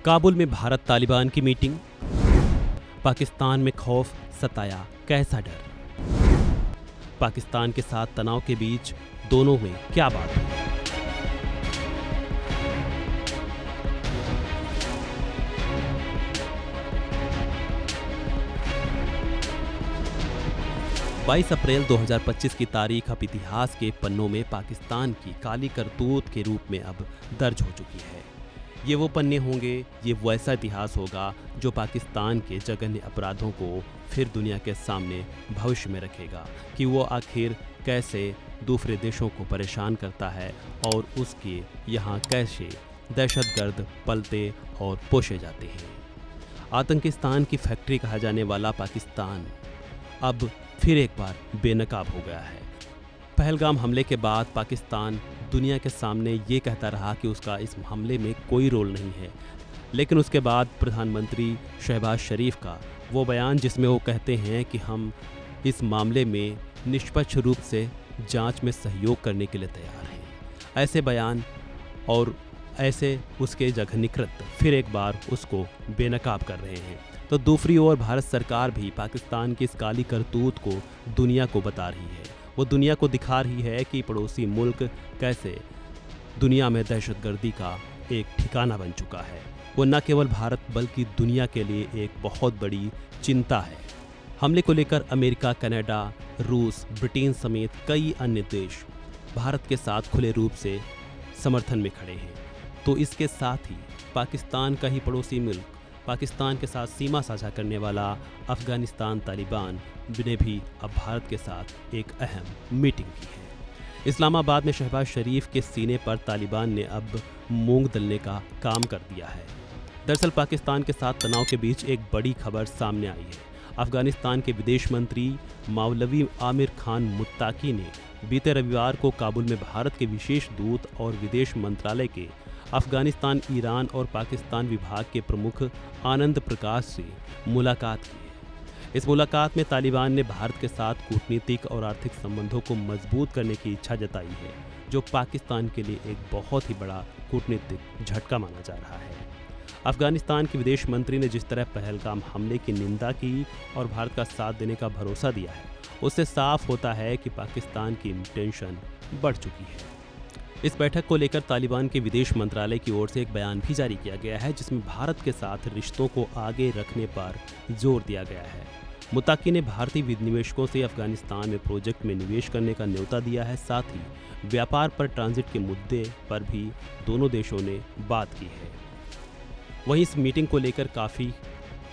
काबुल में भारत तालिबान की मीटिंग, पाकिस्तान में खौफ सताया कैसा डर, पाकिस्तान के साथ तनाव के बीच दोनों में क्या बात हुई। बाईस अप्रैल 2025 की तारीख अब इतिहास के पन्नों में पाकिस्तान की काली करतूत के रूप में अब दर्ज हो चुकी है। ये वो पन्ने होंगे, ये वैसा इतिहास होगा जो पाकिस्तान के जघन्य अपराधों को फिर दुनिया के सामने भविष्य में रखेगा कि वो आखिर कैसे दूसरे देशों को परेशान करता है और उसके यहाँ कैसे दहशतगर्द पलते और पोषे जाते हैं। आतंकिस्तान की फैक्ट्री कहा जाने वाला पाकिस्तान अब फिर एक बार बेनकाब हो गया है। पहलगाम हमले के बाद पाकिस्तान दुनिया के सामने ये कहता रहा कि उसका इस हमले में कोई रोल नहीं है, लेकिन उसके बाद प्रधानमंत्री शहबाज शरीफ का वो बयान जिसमें वो कहते हैं कि हम इस मामले में निष्पक्ष रूप से जांच में सहयोग करने के लिए तैयार हैं। ऐसे बयान और ऐसे उसके जघन्यकृत फिर एक बार उसको बेनकाब कर रहे हैं। तो दूसरी ओर भारत सरकार भी पाकिस्तान की इस काली करतूत को दुनिया को बता रही है। वो दुनिया को दिखा रही है कि पड़ोसी मुल्क कैसे दुनिया में दहशतगर्दी का एक ठिकाना बन चुका है। वो न केवल भारत बल्कि दुनिया के लिए एक बहुत बड़ी चिंता है। हमले को लेकर अमेरिका, कनाडा, रूस, ब्रिटेन समेत कई अन्य देश भारत के साथ खुले रूप से समर्थन में खड़े हैं। तो इसके साथ ही पाकिस्तान का ही पड़ोसी मुल्क, पाकिस्तान के साथ सीमा साझा करने वाला अफगानिस्तान तालिबान ने भी अब भारत के साथ एक अहम मीटिंग की है। इस्लामाबाद में शहबाज शरीफ के सीने पर तालिबान ने अब मूंग दलने का काम कर दिया है। दरअसल पाकिस्तान के साथ तनाव के बीच एक बड़ी खबर सामने आई है। अफगानिस्तान के विदेश मंत्री मौलवी आमिर खान मुत्ताकी ने बीते रविवार को काबुल में भारत के विशेष दूत और विदेश मंत्रालय के अफगानिस्तान, ईरान और पाकिस्तान विभाग के प्रमुख आनंद प्रकाश से मुलाकात की है। इस मुलाकात में तालिबान ने भारत के साथ कूटनीतिक और आर्थिक संबंधों को मजबूत करने की इच्छा जताई है, जो पाकिस्तान के लिए एक बहुत ही बड़ा कूटनीतिक झटका माना जा रहा है। अफगानिस्तान के विदेश मंत्री ने जिस तरह पहलगाम हमले की निंदा की और भारत का साथ देने का भरोसा दिया है, उससे साफ होता है कि पाकिस्तान की टेंशन बढ़ चुकी है। इस बैठक को लेकर तालिबान के विदेश मंत्रालय की ओर से एक बयान भी जारी किया गया है, जिसमें भारत के साथ रिश्तों को आगे रखने पर जोर दिया गया है। मुत्ताकी ने भारतीय विनिवेशकों से अफगानिस्तान में प्रोजेक्ट में निवेश करने का न्योता दिया है। साथ ही व्यापार पर ट्रांजिट के मुद्दे पर भी दोनों देशों ने बात की है। वहीं इस मीटिंग को लेकर काफ़ी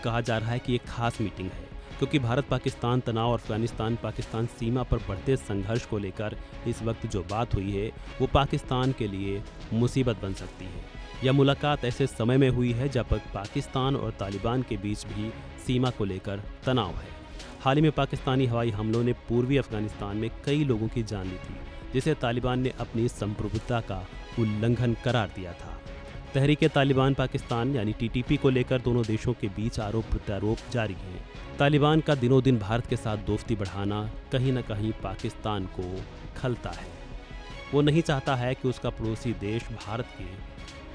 कहा जा रहा है कि एक खास मीटिंग है, क्योंकि भारत पाकिस्तान तनाव और अफगानिस्तान पाकिस्तान सीमा पर बढ़ते संघर्ष को लेकर इस वक्त जो बात हुई है वो पाकिस्तान के लिए मुसीबत बन सकती है। यह मुलाकात ऐसे समय में हुई है जब पाकिस्तान और तालिबान के बीच भी सीमा को लेकर तनाव है। हाल ही में पाकिस्तानी हवाई हमलों ने पूर्वी अफगानिस्तान में कई लोगों की जान ली थी, जिसे तालिबान ने अपनी संप्रभुता का उल्लंघन करार दिया था। तहरीक तालिबान पाकिस्तान यानी टीटीपी को लेकर दोनों देशों के बीच आरोप प्रत्यारोप जारी हैं। तालिबान का दिनों दिन भारत के साथ दोस्ती बढ़ाना कहीं न कहीं पाकिस्तान को खलता है। वो नहीं चाहता है कि उसका पड़ोसी देश भारत के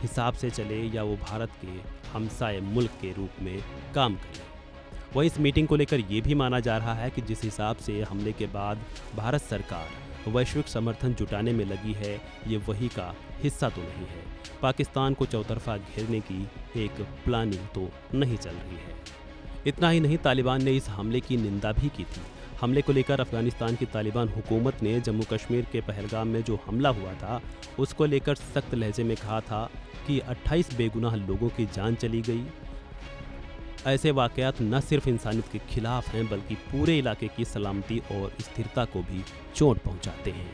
हिसाब से चले या वो भारत के हमसाए मुल्क के रूप में काम करे। वहीं इस मीटिंग को लेकर ये भी माना जा रहा है कि जिस हिसाब से हमले के बाद भारत सरकार वैश्विक समर्थन जुटाने में लगी है, ये वही का हिस्सा तो नहीं है। पाकिस्तान को चौतरफा घेरने की एक प्लानिंग तो नहीं चल रही है। इतना ही नहीं, तालिबान ने इस हमले की निंदा भी की थी। हमले को लेकर अफगानिस्तान की तालिबान हुकूमत ने जम्मू कश्मीर के पहलगाम में जो हमला हुआ था उसको लेकर सख्त लहजे में कहा था कि 28 बेगुनाह लोगों की जान चली गई। ऐसे वाक़यात न सिर्फ इंसानियत के खिलाफ हैं बल्कि पूरे इलाके की सलामती और स्थिरता को भी चोट पहुंचाते हैं।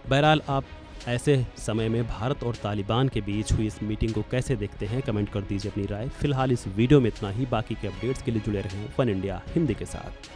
बहरहाल आप ऐसे समय में भारत और तालिबान के बीच हुई इस मीटिंग को कैसे देखते हैं, कमेंट कर दीजिए अपनी राय। फिलहाल इस वीडियो में इतना ही। बाकी के अपडेट्स के लिए जुड़े रहें वन इंडिया हिंदी के साथ।